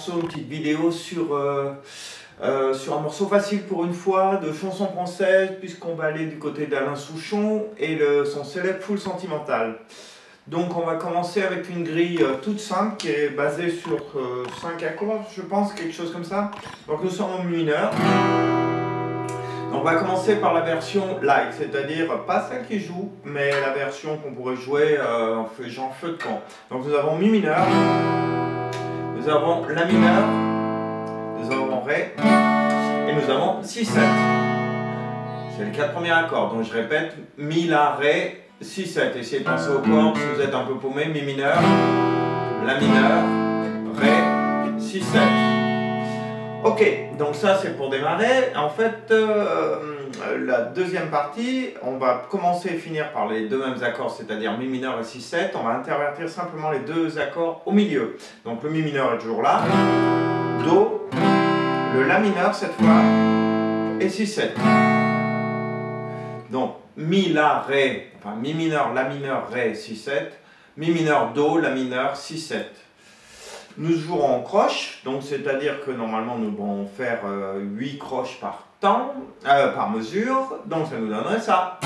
morceau, une petite vidéo sur un morceau facile pour une fois, de chanson française, puisqu'on va aller du côté d'Alain Souchon et son célèbre Foule Sentimentale. Donc on va commencer avec une grille toute simple qui est basée sur 5 accords, je pense, quelque chose comme ça. Donc nous sommes en mi mineur. On va commencer par la version live, c'est-à-dire pas celle qui joue, mais la version qu'on pourrait jouer en faisant feu de camp. Donc nous avons mi mineur, nous avons la mineur, nous avons ré et nous avons si 7. C'est les 4 premiers accords. Donc je répète, mi, la, ré, si 7. Essayez de penser aux cordes si vous êtes un peu paumé. Mi mineur, la mineur, ré, si 7. Ok, donc ça c'est pour démarrer. En fait, la deuxième partie, on va commencer et finir par les deux mêmes accords, c'est-à-dire mi mineur et si 7. On va intervertir simplement les deux accords au milieu. Donc le mi mineur est toujours là, do, le la mineur cette fois, et si 7. Donc mi, la, ré, enfin mi mineur, la mineur, ré, si 7. Mi mineur, do, la mineur, si 7. Nous jouerons en croche, donc c'est-à-dire que normalement nous devons faire 8 croches par temps, par mesure, donc ça nous donnerait ça.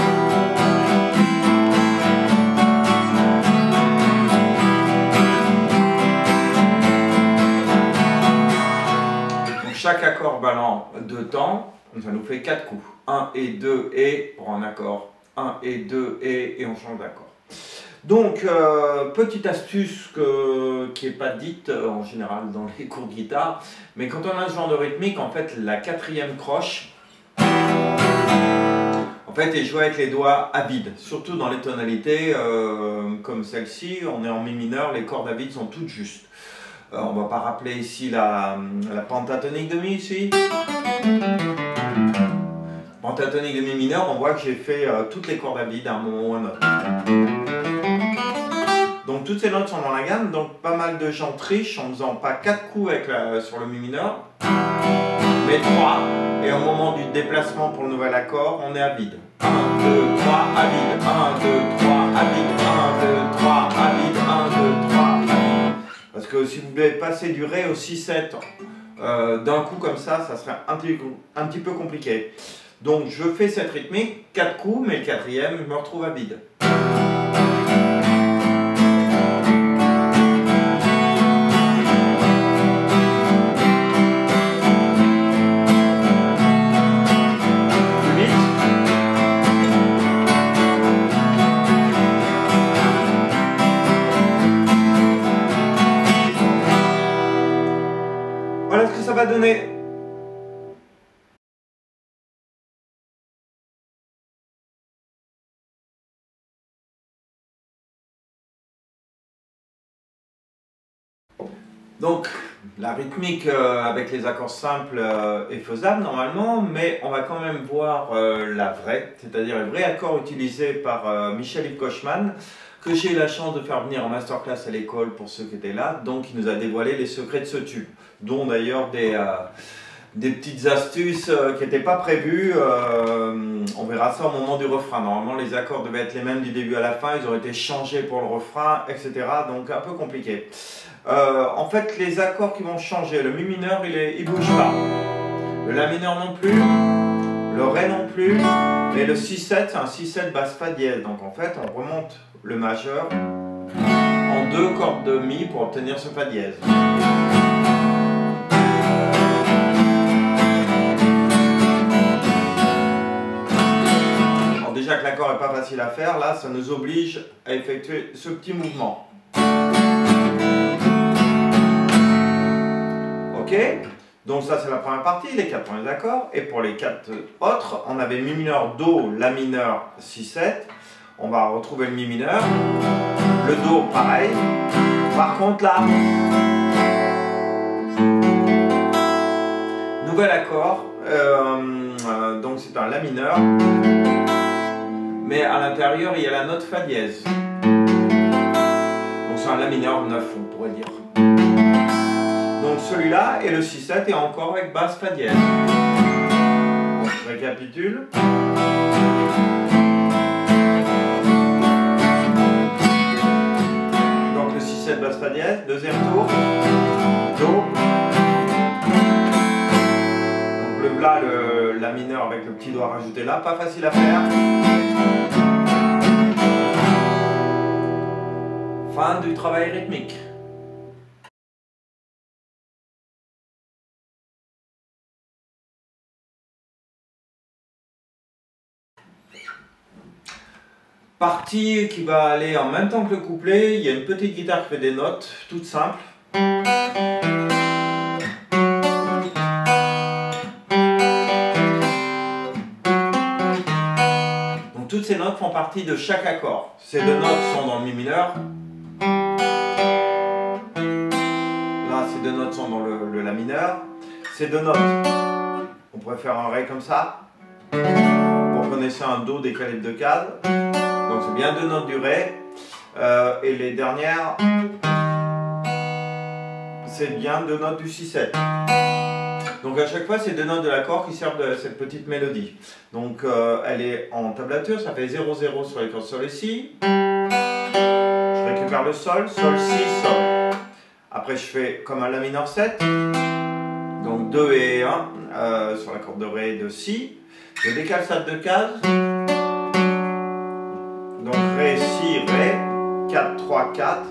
Donc chaque accord valant 2 temps, ça nous fait 4 coups. 1 et 2 et pour un accord, 1 et 2 et on change d'accord. Donc, petite astuce qui n'est pas dite en général dans les cours de guitare, mais quand on a ce genre de rythmique, en fait, la 4e croche, en fait, est jouée avec les doigts à vide, surtout dans les tonalités comme celle-ci, on est en mi mineur, les cordes à vide sont toutes justes. On ne va pas rappeler ici la pentatonique de mi ici. Pentatonique de mi mineur, on voit que j'ai fait toutes les cordes à vide à un moment ou à un autre. Donc toutes ces notes sont dans la gamme, donc pas mal de gens trichent en faisant pas 4 coups sur le mi mineur, mais 3, et au moment du déplacement pour le nouvel accord, on est à vide. 1, 2, 3, à vide, 1, 2, 3, à vide, 1, 2, 3, à vide, 1, 2, 3, à vide. Parce que si vous voulez passer du ré au si 7 d'un coup comme ça serait un petit peu compliqué. Donc je fais cette rythmique, 4 coups, mais le 4e, je me retrouve à vide. Voilà ce que ça va donner. Donc, la rythmique avec les accords simples est faisable normalement, mais on va quand même voir la vraie, c'est-à-dire les vrais accords utilisés par Michel-Yves Kochman, que j'ai eu la chance de faire venir en masterclass à l'école pour ceux qui étaient là, donc il nous a dévoilé les secrets de ce tube, dont d'ailleurs des petites astuces qui n'étaient pas prévues, on verra ça au moment du refrain. Normalement les accords devaient être les mêmes du début à la fin, ils ont été changés pour le refrain, etc. Donc un peu compliqué. En fait les accords qui vont changer, le mi mineur il bouge pas, le la mineur non plus, le ré non plus, mais le si 7 c'est un si 7 basse fa dièse, donc en fait on remonte le majeur en 2 cordes de mi pour obtenir ce fa dièse. Alors déjà que l'accord n'est pas facile à faire, là ça nous oblige à effectuer ce petit mouvement. Ok, donc ça c'est la première partie, les 4 premiers accords, et pour les 4 autres, on avait mi mineur, do, la mineur, si 7. On va retrouver le mi mineur, le do pareil. Par contre là, nouvel accord, donc c'est un la mineur, mais à l'intérieur il y a la note fa dièse. Donc c'est un la mineur 9 on pourrait dire. Donc celui-là et le si 7 est encore avec basse fa dièse. Donc je récapitule. Donc le si 7 basse fa dièse, deuxième tour, do, là, la mineure avec le petit doigt rajouté là, pas facile à faire. Fin du travail rythmique. Partie qui va aller en même temps que le couplet, il y a une petite guitare qui fait des notes, toutes simples. Donc toutes ces notes font partie de chaque accord. Ces deux notes sont dans le mi mineur. Là, ces deux notes sont dans le la mineur. Ces deux notes, on pourrait faire un ré comme ça, pour connaître un do décalé de 2 cases. Donc c'est bien deux notes du ré. Et les dernières, c'est bien deux notes du si-7. Donc à chaque fois, c'est deux notes de l'accord qui servent de cette petite mélodie. Donc elle est en tablature, ça fait 0-0 sur les cordes sol et si. Je récupère le sol, sol, si, sol. Après je fais comme un la mineur 7. Donc 2 et 1 sur la corde de ré et de si. Je décale ça de 2 cases. Donc ré, si, ré, 4, 3, 4.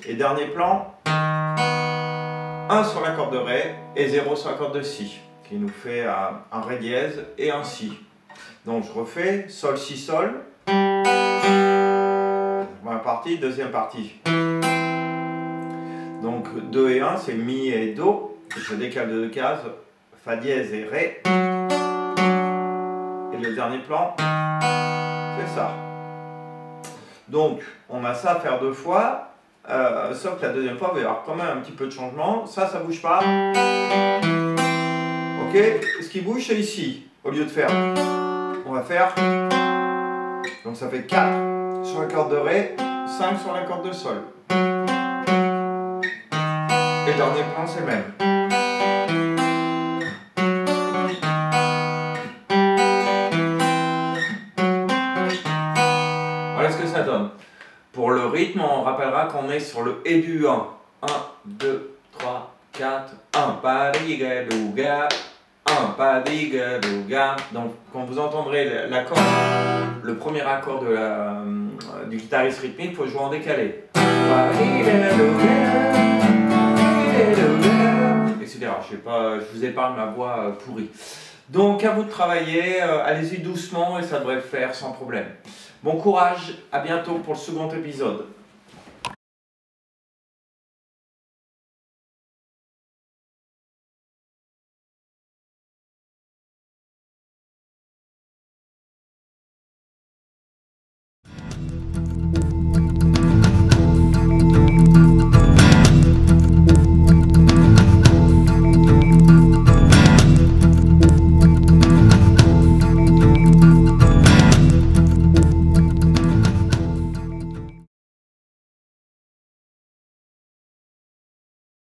Et dernier plan, 1 sur la corde de ré et 0 sur la corde de si, qui nous fait un ré dièse et un si. Donc je refais sol, si, sol. Première partie, deuxième partie. Donc 2 et 1, c'est mi et do. Je décale de 2 cases, fa dièse et ré. Et le dernier plan, c'est ça. Donc, on a ça à faire 2 fois, sauf que la deuxième fois, il va y avoir quand même un petit peu de changement. Ça bouge pas. Ok, ce qui bouge, c'est ici. Au lieu de faire, on va faire. Donc, ça fait 4 sur la corde de ré, 5 sur la corde de sol. Et le dernier plan, c'est le même. Voilà ce que ça donne. Pour le rythme, on rappellera qu'on est sur le et du 1. 1, 2, 3, 4, 1, pa-di-ga-do-ga, 1, pa-di-ga-do-ga. Donc, quand vous entendrez l'accord, le premier accord du guitariste rythmique, il faut jouer en décalé. Etc. Je vous épargne ma voix pourrie. Donc, à vous de travailler, allez-y doucement et ça devrait le faire sans problème. Bon courage, à bientôt pour le second épisode.